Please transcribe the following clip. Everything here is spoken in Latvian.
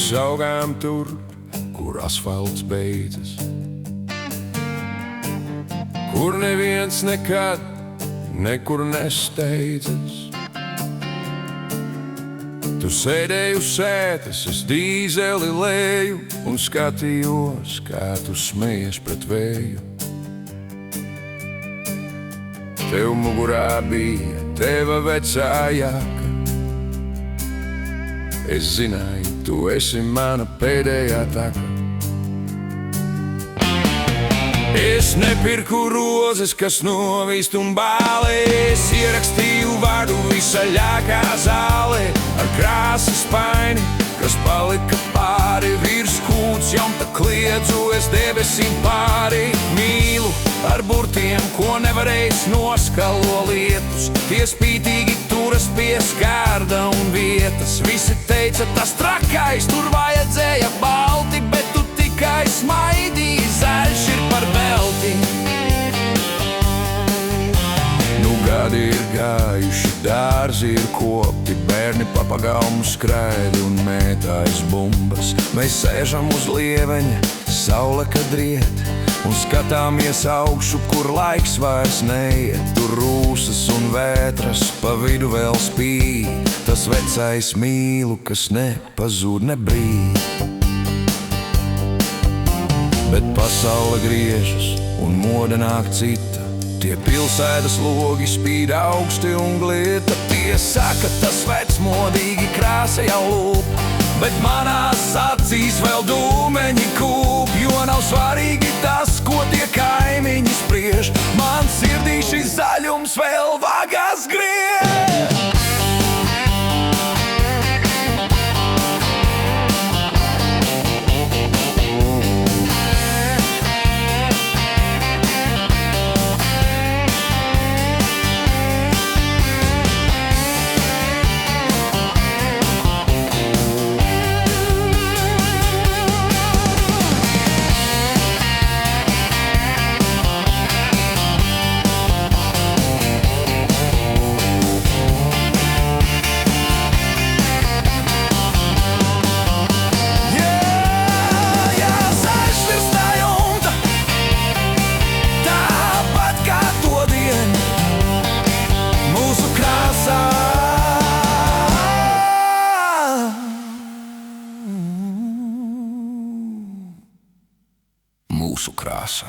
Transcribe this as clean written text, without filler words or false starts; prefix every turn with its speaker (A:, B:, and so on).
A: Mēs augām tur, kur asfalts beidzas, kur neviens nekad nekur nesteidzas. Tu sēdēji uz sētas, es dīzeli lēju un skatījos, kā tu smejies pret vēju. Tev mugurā bija teva vecā jaka. Es zināju, tu esi mana pēdējā taka. Es nepirku rozes, kas novīst un bālē. Es ierakstīju vārdu visaļākā zālē ar krāsas paini, kas palika pāri virs kūts. Jomta kliedzu es debesīm pāri. Mīlu ar burtiem, ko nevarēs noskalo lietus. Tie spītīgi turas pie skārda un vietas. Visi teica, tas trakais, tur vajadzēja balti, bet tu tikai smaidīji, zaļš ir par velti. Nu gadi ir gājuši, dārzi ir kopti, bērni papagalmu skraida un mētājas bumbas. Mēs sēžam uz lieveņa, saule kad riet, un skatāmies augšu, kur laiks vairs neiet. Tur rūsas un vētras, pa vidu vēl spīd tas vecais mīlu, kas nepazūd ne brīd. Bet pasaule griežas un moda nāk cita. Tie pilsētas logi spīd augsti un glieta. Tie saka, tas vecmodīgi krāsa jau lūp, bet manās acīs vēl dūmeņi kūp. Jo nav svarīgi tas, ko tie kaimiņi spriež. Man sirdī šis zaļums vēl vagas griež. Mūsu krāsa.